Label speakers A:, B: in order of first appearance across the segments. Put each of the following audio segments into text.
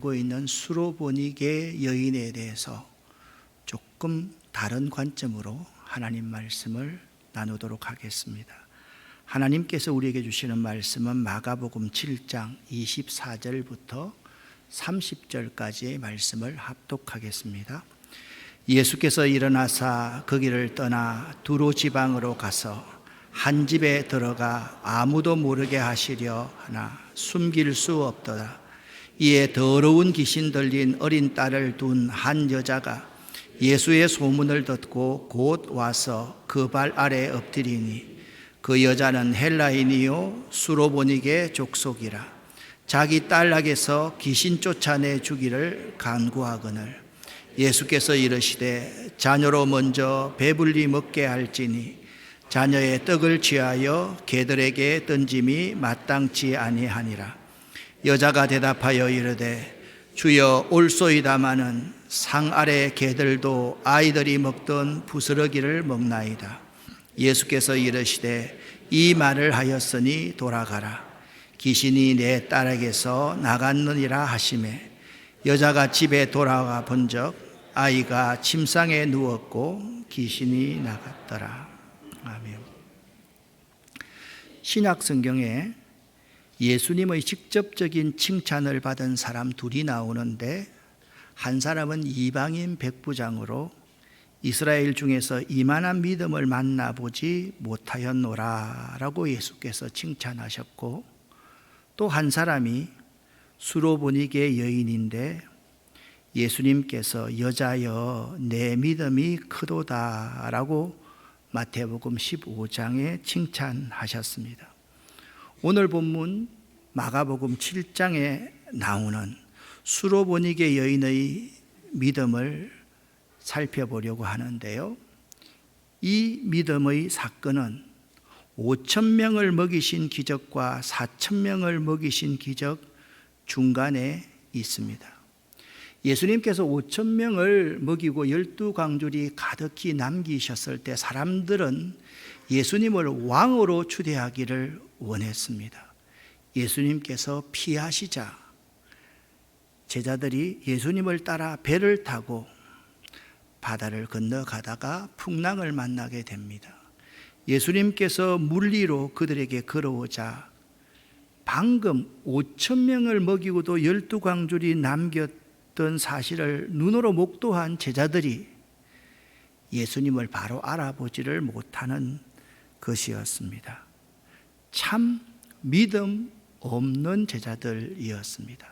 A: 하고 있는 수로보니게 여인에 대해서 조금 다른 관점으로 하나님 말씀을 나누도록 하겠습니다. 하나님께서 우리에게 주시는 말씀은 마가복음 7장 24절부터 30절까지의 말씀을 합독하겠습니다. 예수께서 일어나사 그 길을 떠나 두로 지방으로 가서 한 집에 들어가 아무도 모르게 하시려 하나 숨길 수 없더라. 이에 더러운 귀신 들린 어린 딸을 둔 한 여자가 예수의 소문을 듣고 곧 와서 그 발 아래 엎드리니 그 여자는 헬라인이요 수로보니게 족속이라. 자기 딸에게서 귀신 쫓아내 주기를 간구하거늘 예수께서 이르시되 자녀로 먼저 배불리 먹게 할지니 자녀의 떡을 취하여 개들에게 던짐이 마땅치 아니하니라. 여자가 대답하여 이르되 주여 올소이다마는 상 아래 개들도 아이들이 먹던 부스러기를 먹나이다. 예수께서 이르시되 이 말을 하였으니 돌아가라. 귀신이 내 딸에게서 나갔느니라 하시매 여자가 집에 돌아가 본즉 아이가 침상에 누웠고 귀신이 나갔더라. 아멘. 신약 성경에 예수님의 직접적인 칭찬을 받은 사람 둘이 나오는데 한 사람은 이방인 백부장으로 이스라엘 중에서 이만한 믿음을 만나보지 못하였노라 라고 예수께서 칭찬하셨고, 또 한 사람이 수로보니게 여인인데 예수님께서 여자여 내 믿음이 크도다 라고 마태복음 15장에 칭찬하셨습니다. 오늘 본문 마가복음 7장에 나오는 수로보니게 여인의 믿음을 살펴보려고 하는데요, 이 믿음의 사건은 5,000명을 먹이신 기적과 4,000명을 먹이신 기적 중간에 있습니다. 예수님께서 5,000명을 먹이고 12광줄이 가득히 남기셨을 때 사람들은 예수님을 왕으로 추대하기를 원했습니다. 예수님께서 피하시자 제자들이 예수님을 따라 배를 타고 바다를 건너가다가 풍랑을 만나게 됩니다. 예수님께서 물 위로 그들에게 걸어오자 방금 5,000명을 먹이고도 12광줄이 남겼던 사실을 눈으로 목도한 제자들이 예수님을 바로 알아보지를 못하는 것이었습니다. 참 믿음 없는 제자들이었습니다.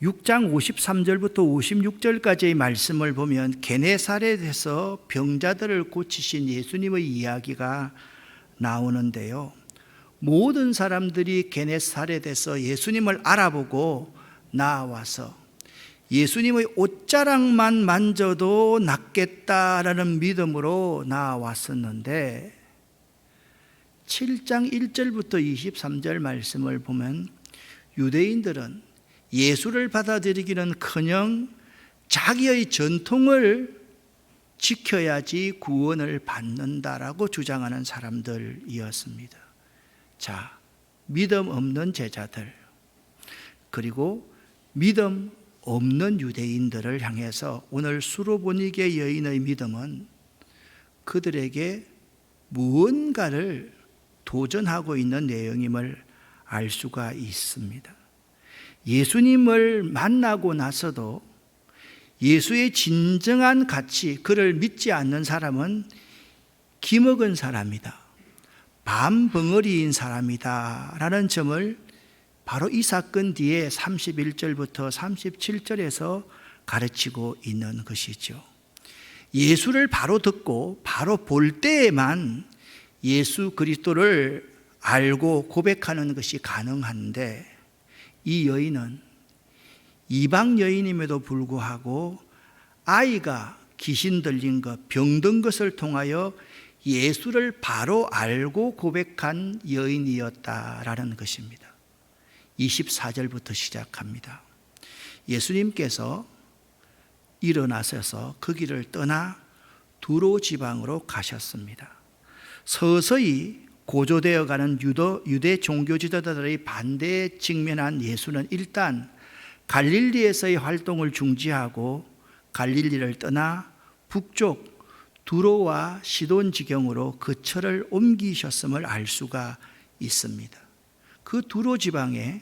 A: 6장 53절부터 56절까지의 말씀을 보면 게네사렛에서 병자들을 고치신 예수님의 이야기가 나오는데요, 모든 사람들이 게네사렛에서 예수님을 알아보고 나와서 예수님의 옷자락만 만져도 낫겠다라는 믿음으로 나왔었는데 7장 1절부터 23절 말씀을 보면 유대인들은 예수를 받아들이기는커녕 자기의 전통을 지켜야지 구원을 받는다라고 주장하는 사람들이었습니다. 자, 믿음 없는 제자들, 그리고 믿음 없는 유대인들을 향해서 오늘 수로보니게 여인의 믿음은 그들에게 무언가를 도전하고 있는 내용임을 알 수가 있습니다. 예수님을 만나고 나서도 예수의 진정한 가치, 그를 믿지 않는 사람은 기먹은 사람이다, 밤벙어리인 사람이다 라는 점을 바로 이 사건 뒤에 31절부터 37절에서 가르치고 있는 것이죠. 예수를 바로 듣고 바로 볼 때에만 예수 그리스도를 알고 고백하는 것이 가능한데 이 여인은 이방 여인임에도 불구하고 아이가 귀신 들린 것, 병든 것을 통하여 예수를 바로 알고 고백한 여인이었다라는 것입니다. 24절부터 시작합니다. 예수님께서 일어나셔서 그 길을 떠나 두로 지방으로 가셨습니다. 서서히 고조되어가는 유대 종교 지도자들의 반대에 직면한 예수는 일단 갈릴리에서의 활동을 중지하고 갈릴리를 떠나 북쪽 두로와 시돈 지경으로 거처를 옮기셨음을 알 수가 있습니다. 그 두로 지방에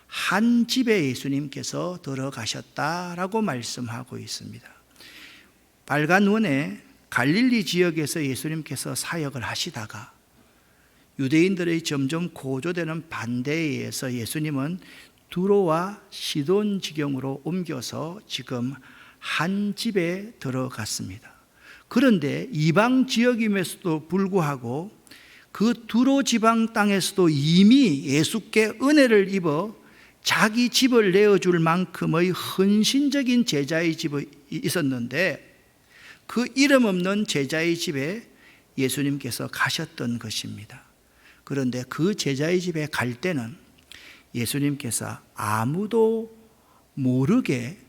A: 한 집에 예수님께서 들어가셨다라고 말씀하고 있습니다. 빨간 원에 갈릴리 지역에서 예수님께서 사역을 하시다가 유대인들의 점점 고조되는 반대에 의해서 예수님은 두로와 시돈 지경으로 옮겨서 지금 한 집에 들어갔습니다. 그런데 이방 지역임에도 불구하고 그 두로 지방 땅에서도 이미 예수께 은혜를 입어 자기 집을 내어줄 만큼의 헌신적인 제자의 집이 있었는데 그 이름 없는 제자의 집에 예수님께서 가셨던 것입니다. 그런데 그 제자의 집에 갈 때는 예수님께서 아무도 모르게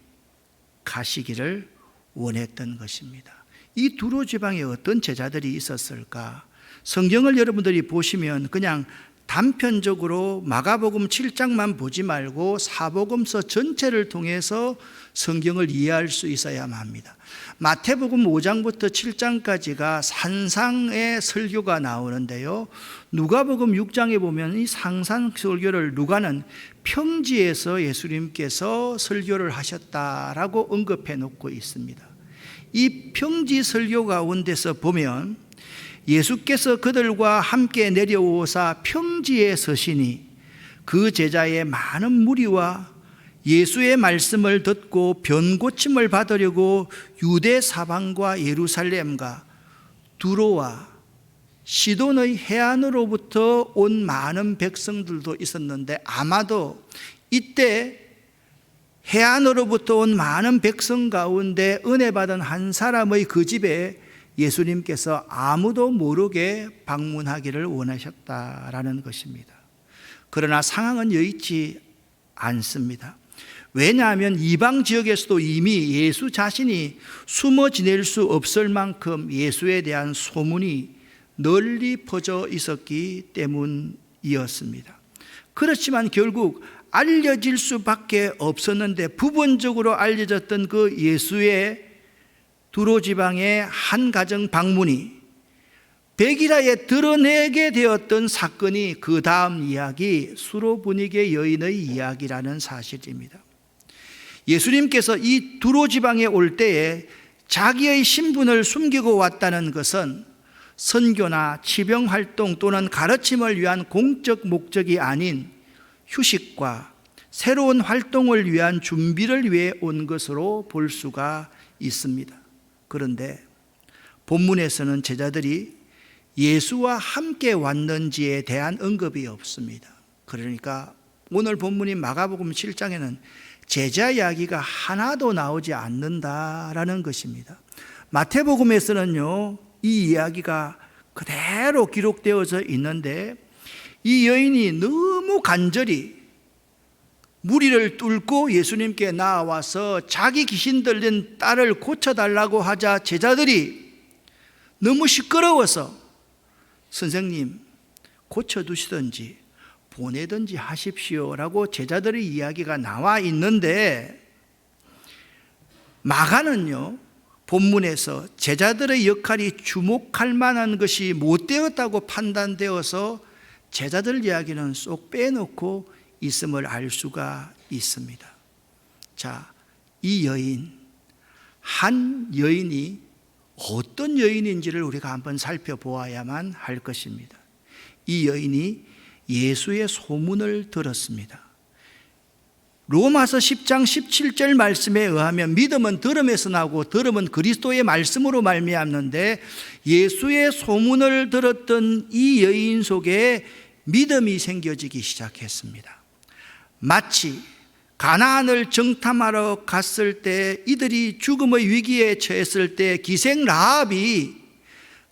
A: 가시기를 원했던 것입니다. 이 두로 지방에 어떤 제자들이 있었을까? 성경을 여러분들이 보시면 그냥 단편적으로 마가복음 7장만 보지 말고 사복음서 전체를 통해서 성경을 이해할 수 있어야만 합니다. 마태복음 5장부터 7장까지가 산상의 설교가 나오는데요, 누가복음 6장에 보면 이 상상 설교를 누가는 평지에서 예수님께서 설교를 하셨다라고 언급해 놓고 있습니다. 이 평지 설교 가운데서 보면 예수께서 그들과 함께 내려오사 평지에 서시니 그 제자의 많은 무리와 예수의 말씀을 듣고 변고침을 받으려고 유대 사방과 예루살렘과 두로와 시돈의 해안으로부터 온 많은 백성들도 있었는데 아마도 이때 해안으로부터 온 많은 백성 가운데 은혜 받은 한 사람의 그 집에 예수님께서 아무도 모르게 방문하기를 원하셨다라는 것입니다. 그러나 상황은 여의치 않습니다. 왜냐하면 이방 지역에서도 이미 예수 자신이 숨어 지낼 수 없을 만큼 예수에 대한 소문이 널리 퍼져 있었기 때문이었습니다. 그렇지만 결국 알려질 수밖에 없었는데 부분적으로 알려졌던 그 예수의 두로 지방의 한 가정 방문이 백일하에 드러내게 되었던 사건이 그 다음 이야기 수로보니게 여인의 이야기라는 사실입니다. 예수님께서 이 두로 지방에 올 때에 자기의 신분을 숨기고 왔다는 것은 선교나 치병 활동 또는 가르침을 위한 공적 목적이 아닌 휴식과 새로운 활동을 위한 준비를 위해 온 것으로 볼 수가 있습니다. 그런데 본문에서는 제자들이 예수와 함께 왔는지에 대한 언급이 없습니다. 그러니까 오늘 본문인 마가복음 7장에는 제자 이야기가 하나도 나오지 않는다라는 것입니다. 마태복음에서는요, 이 이야기가 그대로 기록되어져 있는데 이 여인이 너무 간절히 무리를 뚫고 예수님께 나와서 자기 귀신 들린 딸을 고쳐달라고 하자 제자들이 너무 시끄러워서 선생님 고쳐두시든지 보내든지 하십시오라고 제자들의 이야기가 나와 있는데 마가는요, 본문에서 제자들의 역할이 주목할 만한 것이 못 되었다고 판단되어서 제자들 이야기는 쏙 빼놓고 있음을 알 수가 있습니다. 자, 이 여인, 한 여인이 어떤 여인인지를 우리가 한번 살펴보아야만 할 것입니다. 이 여인이 예수의 소문을 들었습니다. 로마서 10장 17절 말씀에 의하면 믿음은 들음에서 나고 들음은 그리스도의 말씀으로 말미암는데 예수의 소문을 들었던 이 여인 속에 믿음이 생겨지기 시작했습니다. 마치 가나안을 정탐하러 갔을 때 이들이 죽음의 위기에 처했을 때 기생 라합이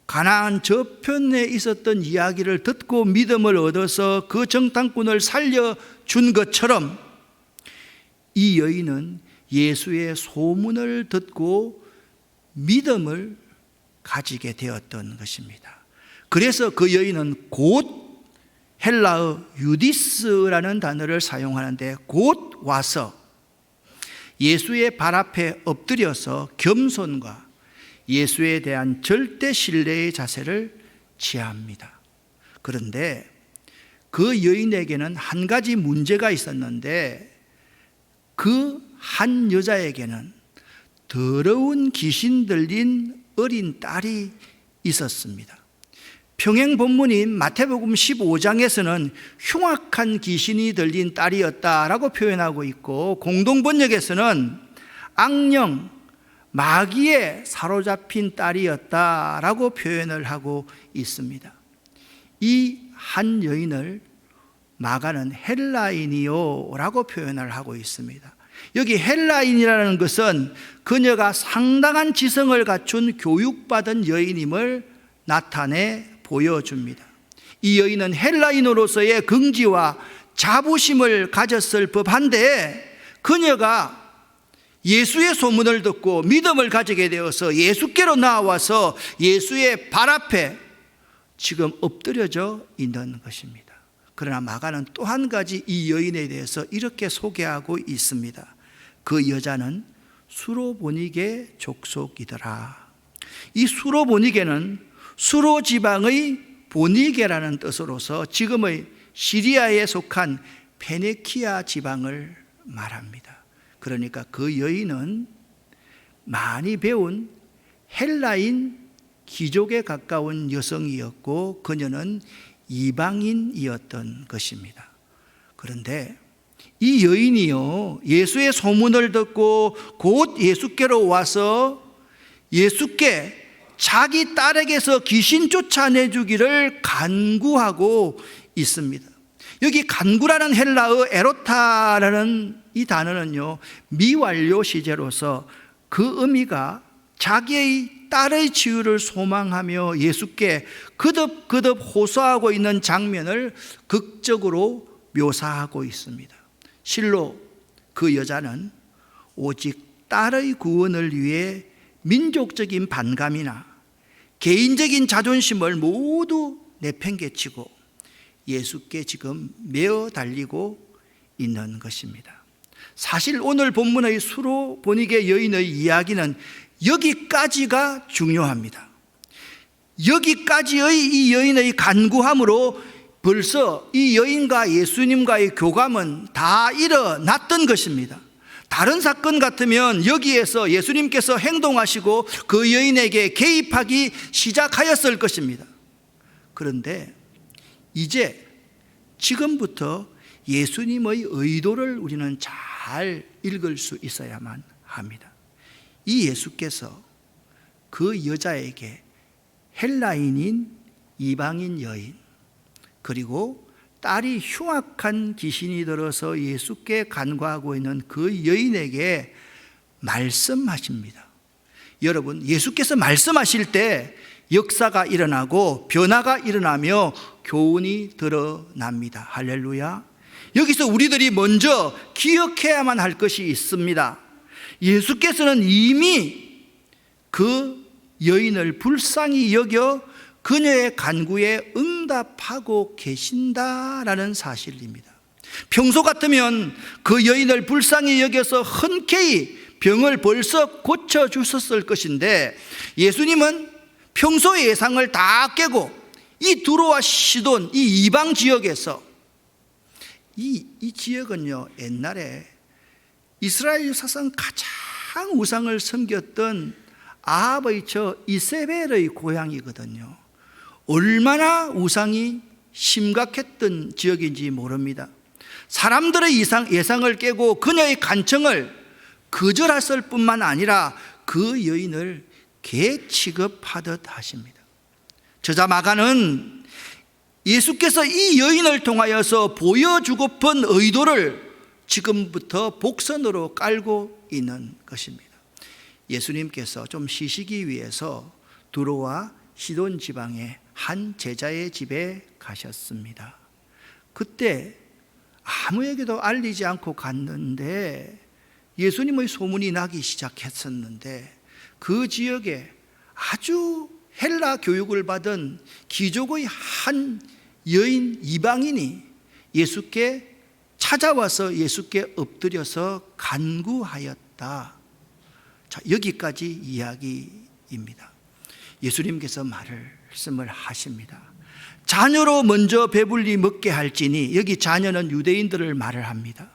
A: 가나안 저편에 있었던 이야기를 듣고 믿음을 얻어서 그 정탐꾼을 살려준 것처럼 이 여인은 예수의 소문을 듣고 믿음을 가지게 되었던 것입니다. 그래서 그 여인은 곧 헬라어 유디스라는 단어를 사용하는데 곧 와서 예수의 발 앞에 엎드려서 겸손과 예수에 대한 절대 신뢰의 자세를 취합니다. 그런데 그 여인에게는 한 가지 문제가 있었는데, 그 한 여자에게는 더러운 귀신 들린 어린 딸이 있었습니다. 평행 본문인 마태복음 15장에서는 흉악한 귀신이 들린 딸이었다라고 표현하고 있고, 공동 번역에서는 악령, 마귀에 사로잡힌 딸이었다라고 표현을 하고 있습니다. 이 한 여인을 마가는 헬라인이요라고 표현을 하고 있습니다. 여기 헬라인이라는 것은 그녀가 상당한 지성을 갖춘 교육받은 여인임을 나타내 보여줍니다. 이 여인은 헬라인으로서의 긍지와 자부심을 가졌을 법한데, 그녀가 예수의 소문을 듣고 믿음을 가지게 되어서 예수께로 나와서 예수의 발 앞에 지금 엎드려져 있는 것입니다. 그러나 마가는 또 한 가지 이 여인에 대해서 이렇게 소개하고 있습니다. 그 여자는 수로보니게 족속이더라. 이 수로보니게는 수로 지방의 보니게라는 뜻으로서 지금의 시리아에 속한 페네키아 지방을 말합니다. 그러니까 그 여인은 많이 배운 헬라인 귀족에 가까운 여성이었고, 그녀는 이방인이었던 것입니다. 그런데 이 여인이요, 예수의 소문을 듣고 곧 예수께로 와서 예수께 자기 딸에게서 귀신 쫓아내주기를 간구하고 있습니다. 여기 간구라는 헬라어 에로타라는 이 단어는요, 미완료 시제로서 그 의미가 자기의 딸의 치유를 소망하며 예수께 거듭거듭 호소하고 있는 장면을 극적으로 묘사하고 있습니다. 실로 그 여자는 오직 딸의 구원을 위해 민족적인 반감이나 개인적인 자존심을 모두 내팽개치고 예수께 지금 메어 달리고 있는 것입니다. 사실 오늘 본문의 수로보니게 여인의 이야기는 여기까지가 중요합니다. 여기까지의 이 여인의 간구함으로 벌써 이 여인과 예수님과의 교감은 다 일어났던 것입니다. 다른 사건 같으면 여기에서 예수님께서 행동하시고 그 여인에게 개입하기 시작하였을 것입니다. 그런데 이제 지금부터 예수님의 의도를 우리는 잘 읽을 수 있어야만 합니다. 이 예수께서 그 여자에게 헬라인인 이방인 여인, 그리고 딸이 흉악한 귀신이 들어서 예수께 간구하고 있는 그 여인에게 말씀하십니다. 여러분, 예수께서 말씀하실 때 역사가 일어나고 변화가 일어나며 교훈이 드러납니다. 할렐루야. 여기서 우리들이 먼저 기억해야만 할 것이 있습니다. 예수께서는 이미 그 여인을 불쌍히 여겨 그녀의 간구에 응답하고 계신다라는 사실입니다. 평소 같으면 그 여인을 불쌍히 여겨서 흔쾌히 병을 벌써 고쳐주셨을 것인데, 예수님은 평소의 예상을 다 깨고 이 두로와 시돈, 이 이방 지역에서 이 지역은요, 옛날에 이스라엘 사상 가장 우상을 섬겼던 아합의 처 이세벨의 고향이거든요. 얼마나 우상이 심각했던 지역인지 모릅니다. 사람들의 예상을 깨고 그녀의 간청을 거절했을 뿐만 아니라 그 여인을 개 취급하듯 하십니다. 저자 마가는 예수께서 이 여인을 통하여서 보여주고픈 의도를 지금부터 복선으로 깔고 있는 것입니다. 예수님께서 좀 쉬시기 위해서 두로와 시돈 지방의 한 제자의 집에 가셨습니다. 그때 아무에게도 알리지 않고 갔는데 예수님의 소문이 나기 시작했었는데, 그 지역에 아주 헬라 교육을 받은 귀족의 한 여인 이방인이 예수께 찾아와서 예수께 엎드려서 간구하였다. 자, 여기까지 이야기입니다. 예수님께서 말씀을 하십니다. 자녀로 먼저 배불리 먹게 할지니, 여기 자녀는 유대인들을 말을 합니다.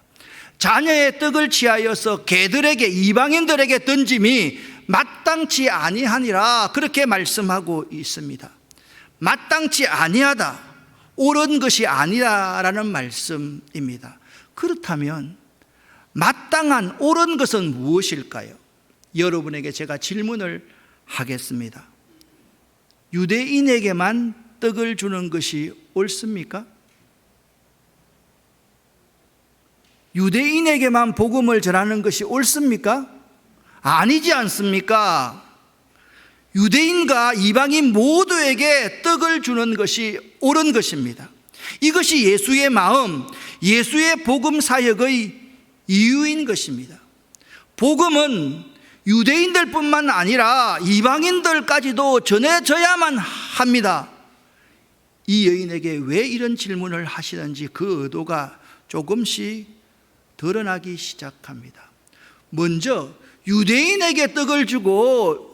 A: 자녀의 떡을 취하여서 개들에게, 이방인들에게 던짐이 마땅치 아니하니라, 그렇게 말씀하고 있습니다. 마땅치 아니하다, 옳은 것이 아니라라는 말씀입니다. 그렇다면 마땅한 옳은 것은 무엇일까요? 여러분에게 제가 질문을 하겠습니다. 유대인에게만 떡을 주는 것이 옳습니까? 유대인에게만 복음을 전하는 것이 옳습니까? 아니지 않습니까? 유대인과 이방인 모두에게 떡을 주는 것이 옳은 것입니다. 이것이 예수의 마음, 예수의 복음 사역의 이유인 것입니다. 복음은 유대인들뿐만 아니라 이방인들까지도 전해져야만 합니다. 이 여인에게 왜 이런 질문을 하시는지 그 의도가 조금씩 드러나기 시작합니다. 먼저 유대인에게 떡을 주고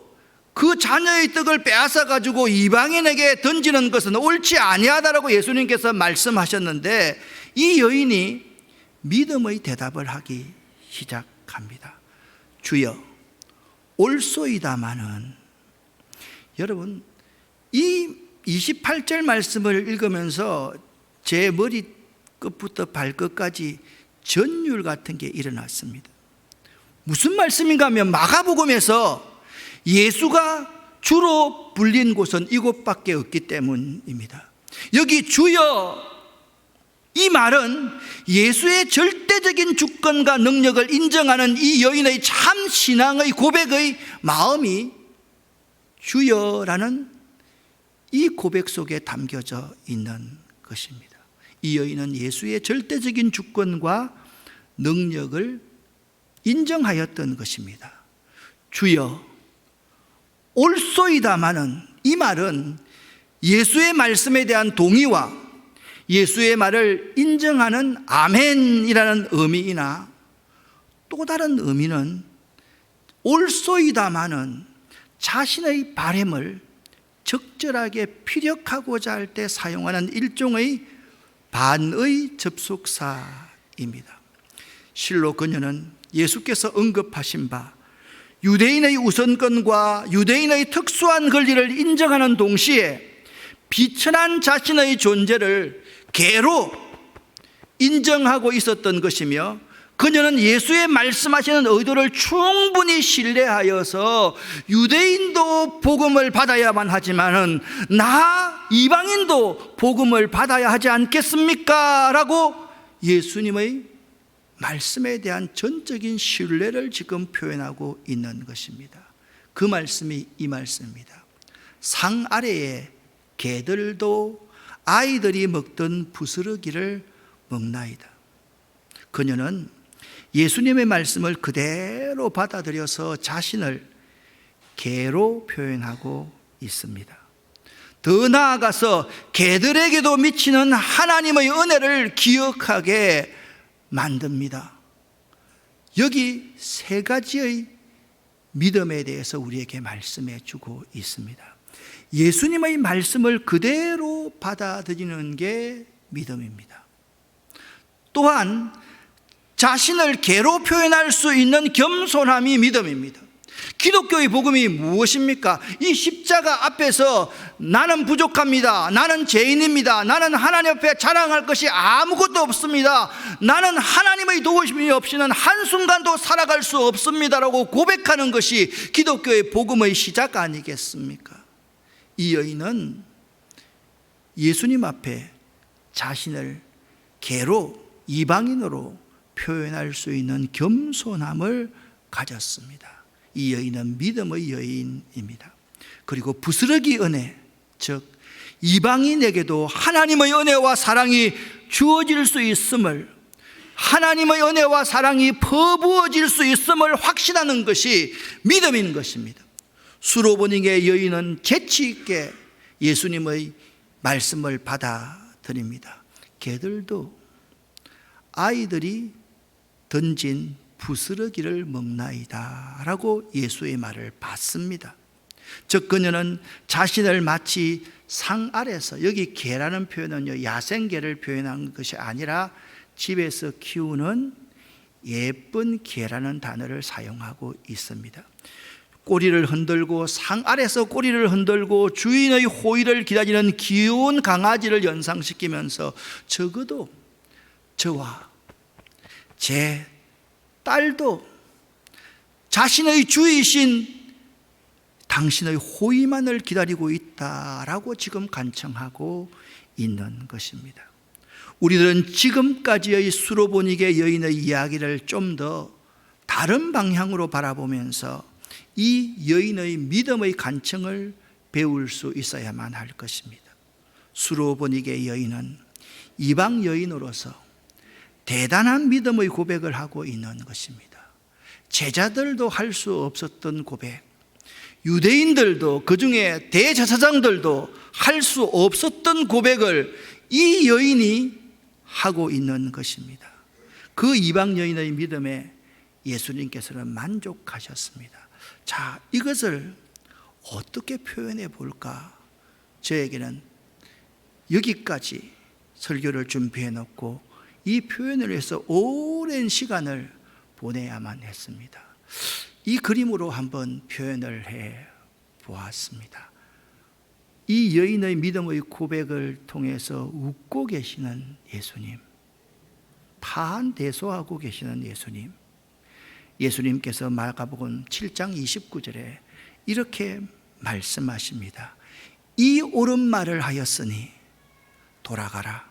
A: 그 자녀의 떡을 빼앗아 가지고 이방인에게 던지는 것은 옳지 아니하다라고 예수님께서 말씀하셨는데, 이 여인이 믿음의 대답을 하기 시작합니다. 주여, 옳소이다마는. 여러분, 이 28절 말씀을 읽으면서 제 머리 끝부터 발끝까지 전율 같은 게 일어났습니다. 무슨 말씀인가 하면 마가복음에서 예수가 주로 불린 곳은 이곳밖에 없기 때문입니다. 여기 주여, 이 말은 예수의 절대적인 주권과 능력을 인정하는 이 여인의 참 신앙의 고백의 마음이 주여라는 이 고백 속에 담겨져 있는 것입니다. 이 여인은 예수의 절대적인 주권과 능력을 인정하였던 것입니다. 주여, 옳소이다마는, 이 말은 예수의 말씀에 대한 동의와 예수의 말을 인정하는 아멘이라는 의미이나, 또 다른 의미는 옳소이다마는 자신의 바램을 적절하게 피력하고자 할 때 사용하는 일종의 반의 접속사입니다. 실로 그녀는 예수께서 언급하신 바 유대인의 우선권과 유대인의 특수한 권리를 인정하는 동시에 비천한 자신의 존재를 개로 인정하고 있었던 것이며, 그녀는 예수의 말씀하시는 의도를 충분히 신뢰하여서 유대인도 복음을 받아야만 하지만은 나 이방인도 복음을 받아야 하지 않겠습니까? 라고 예수님의 말씀에 대한 전적인 신뢰를 지금 표현하고 있는 것입니다. 그 말씀이 이 말씀입니다. 상 아래에 개들도 아이들이 먹던 부스러기를 먹나이다. 그녀는 예수님의 말씀을 그대로 받아들여서 자신을 개로 표현하고 있습니다. 더 나아가서 개들에게도 미치는 하나님의 은혜를 기억하게 만듭니다. 여기 세 가지의 믿음에 대해서 우리에게 말씀해 주고 있습니다. 예수님의 말씀을 그대로 받아들이는 게 믿음입니다. 또한 자신을 개로 표현할 수 있는 겸손함이 믿음입니다. 기독교의 복음이 무엇입니까? 이 십자가 앞에서 나는 부족합니다, 나는 죄인입니다, 나는 하나님 앞에 자랑할 것이 아무것도 없습니다, 나는 하나님의 도우심이 없이는 한순간도 살아갈 수 없습니다라고 고백하는 것이 기독교의 복음의 시작 아니겠습니까? 이 여인은 예수님 앞에 자신을 개로, 이방인으로 표현할 수 있는 겸손함을 가졌습니다. 이 여인은 믿음의 여인입니다. 그리고 부스러기 은혜, 즉 이방인에게도 하나님의 은혜와 사랑이 주어질 수 있음을, 하나님의 은혜와 사랑이 퍼부어질 수 있음을 확신하는 것이 믿음인 것입니다. 수로보닝의 여인은 재치 있게 예수님의 말씀을 받아들입니다. 개들도 아이들이 던진 부스러기를 먹나이다 라고 예수의 말을 받습니다. 즉 그녀는 자신을 마치 상 아래서, 여기 개라는 표현은요 야생개를 표현한 것이 아니라 집에서 키우는 예쁜 개라는 단어를 사용하고 있습니다. 꼬리를 흔들고, 상 아래서 꼬리를 흔들고 주인의 호의를 기다리는 귀여운 강아지를 연상시키면서 적어도 저와 제 딸도 자신의 주이신 당신의 호의만을 기다리고 있다라고 지금 간청하고 있는 것입니다. 우리들은 지금까지의 수로보니게 여인의 이야기를 좀 더 다른 방향으로 바라보면서 이 여인의 믿음의 간청을 배울 수 있어야만 할 것입니다. 수로보니게 여인은 이방 여인으로서 대단한 믿음의 고백을 하고 있는 것입니다. 제자들도 할 수 없었던 고백, 유대인들도, 그 중에 대제사장들도 할 수 없었던 고백을 이 여인이 하고 있는 것입니다. 그 이방 여인의 믿음에 예수님께서는 만족하셨습니다. 자, 이것을 어떻게 표현해 볼까? 저에게는 여기까지 설교를 준비해 놓고 이 표현을 위해서 오랜 시간을 보내야만 했습니다. 이 그림으로 한번 표현을 해 보았습니다. 이 여인의 믿음의 고백을 통해서 웃고 계시는 예수님, 탄대소하고 계시는 예수님, 예수님께서 마가복음 7장 29절에 이렇게 말씀하십니다. 이 옳은 말을 하였으니 돌아가라,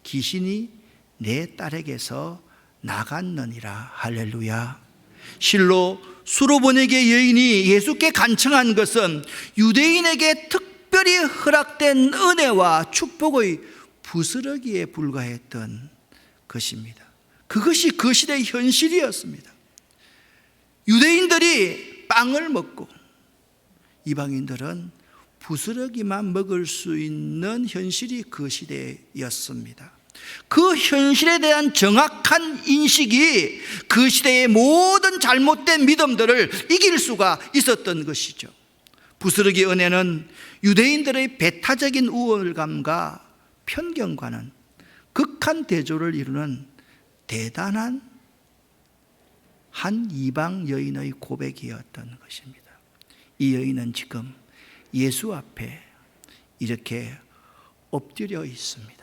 A: 귀신이 내 딸에게서 나갔느니라. 할렐루야. 실로 수로보니게 여인이 예수께 간청한 것은 유대인에게 특별히 허락된 은혜와 축복의 부스러기에 불과했던 것입니다. 그것이 그 시대의 현실이었습니다. 유대인들이 빵을 먹고 이방인들은 부스러기만 먹을 수 있는 현실이 그 시대였습니다. 그 현실에 대한 정확한 인식이 그 시대의 모든 잘못된 믿음들을 이길 수가 있었던 것이죠. 부스러기 은혜는 유대인들의 배타적인 우월감과 편견과는 극한 대조를 이루는 대단한 한 이방 여인의 고백이었던 것입니다. 이 여인은 지금 예수 앞에 이렇게 엎드려 있습니다.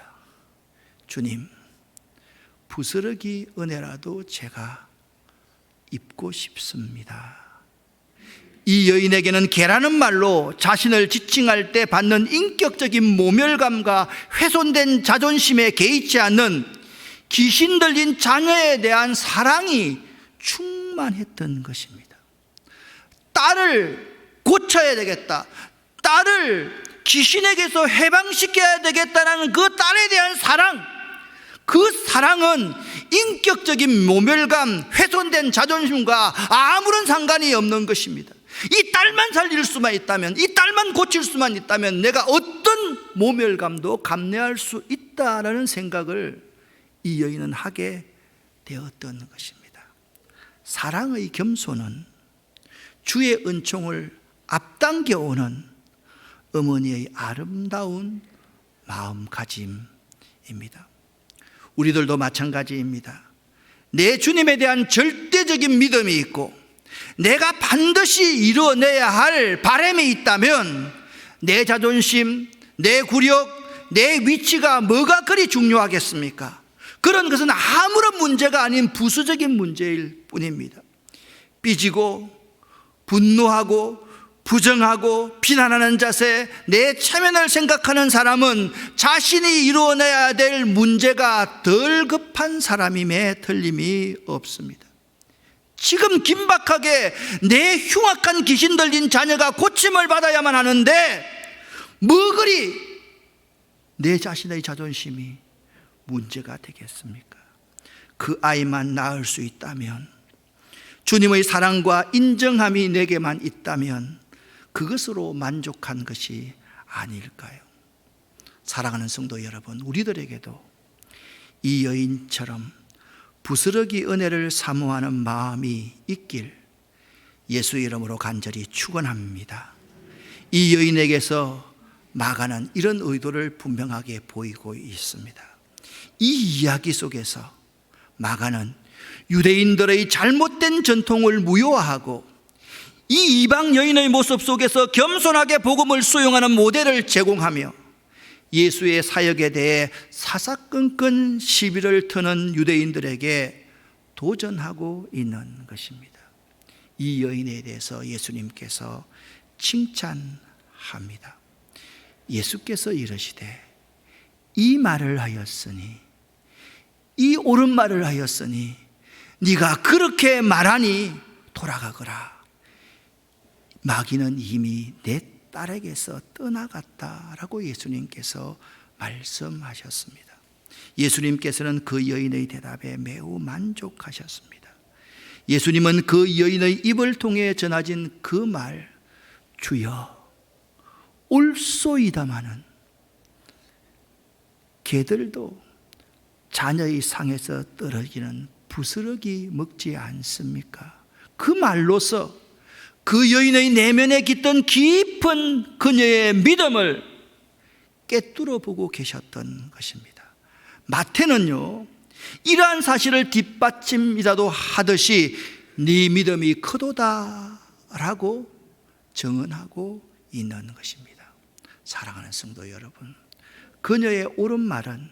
A: 주님, 부스러기 은혜라도 제가 입고 싶습니다. 이 여인에게는 개라는 말로 자신을 지칭할 때 받는 인격적인 모멸감과 훼손된 자존심에 개의치 않는 귀신 들린 자녀에 대한 사랑이 충만했던 것입니다. 딸을 고쳐야 되겠다, 딸을 귀신에게서 해방시켜야 되겠다는 그 딸에 대한 사랑, 그 사랑은 인격적인 모멸감, 훼손된 자존심과 아무런 상관이 없는 것입니다. 이 딸만 살릴 수만 있다면, 이 딸만 고칠 수만 있다면 내가 어떤 모멸감도 감내할 수 있다라는 생각을 이 여인은 하게 되었던 것입니다. 사랑의 겸손은 주의 은총을 앞당겨오는 어머니의 아름다운 마음가짐입니다. 우리들도 마찬가지입니다. 내 주님에 대한 절대적인 믿음이 있고 내가 반드시 이뤄내야 할 바람이 있다면 내 자존심, 내 구력, 내 위치가 뭐가 그리 중요하겠습니까? 그런 것은 아무런 문제가 아닌 부수적인 문제일 뿐입니다. 삐지고 분노하고 부정하고 비난하는 자세, 내 체면을 생각하는 사람은 자신이 이루어내야 될 문제가 덜 급한 사람임에 틀림이 없습니다. 지금 긴박하게 내 흉악한 귀신 들린 자녀가 고침을 받아야만 하는데 뭐 그리 내 자신의 자존심이 문제가 되겠습니까? 그 아이만 낳을 수 있다면, 주님의 사랑과 인정함이 내게만 있다면 그것으로 만족한 것이 아닐까요? 사랑하는 성도 여러분, 우리들에게도 이 여인처럼 부스러기 은혜를 사모하는 마음이 있길 예수 이름으로 간절히 축원합니다. 이 여인에게서 마가는 이런 의도를 분명하게 보이고 있습니다. 이 이야기 속에서 마가는 유대인들의 잘못된 전통을 무효화하고 이 이방 여인의 모습 속에서 겸손하게 복음을 수용하는 모델을 제공하며 예수의 사역에 대해 사사건건 시비를 트는 유대인들에게 도전하고 있는 것입니다. 이 여인에 대해서 예수님께서 칭찬합니다. 예수께서 이르시되 이 말을 하였으니, 이 옳은 말을 하였으니 네가 그렇게 말하니 돌아가거라. 마귀는 이미 내 딸에게서 떠나갔다라고 예수님께서 말씀하셨습니다. 예수님께서는 그 여인의 대답에 매우 만족하셨습니다. 예수님은 그 여인의 입을 통해 전해진 그 말, 주여 옳소이다마는 개들도 자녀의 상에서 떨어지는 부스러기 먹지 않습니까? 그 말로서 그 여인의 내면에 깃든 깊은 그녀의 믿음을 꿰뚫어 보고 계셨던 것입니다. 마태는요, 이러한 사실을 뒷받침이라도 하듯이 네 믿음이 크도다 라고 증언하고 있는 것입니다. 사랑하는 성도 여러분, 그녀의 옳은 말은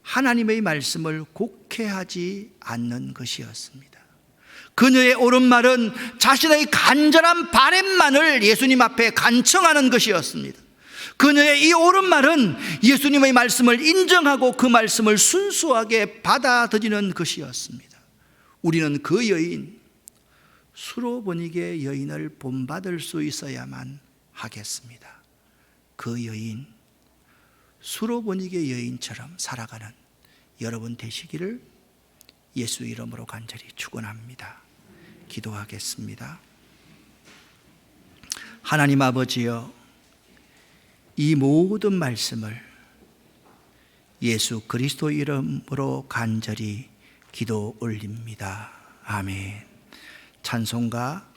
A: 하나님의 말씀을 곡해하지 않는 것이었습니다. 그녀의 옳은 말은 자신의 간절한 바램만을 예수님 앞에 간청하는 것이었습니다. 그녀의 이 옳은 말은 예수님의 말씀을 인정하고 그 말씀을 순수하게 받아들이는 것이었습니다. 우리는 그 여인, 수로보니게 여인을 본받을 수 있어야만 하겠습니다. 그 여인, 수로보니게 여인처럼 살아가는 여러분 되시기를 예수 이름으로 간절히 축원합니다. 기도하겠습니다. 하나님 아버지여, 이 모든 말씀을 예수 그리스도 이름으로 간절히 기도 올립니다. 아멘. 찬송가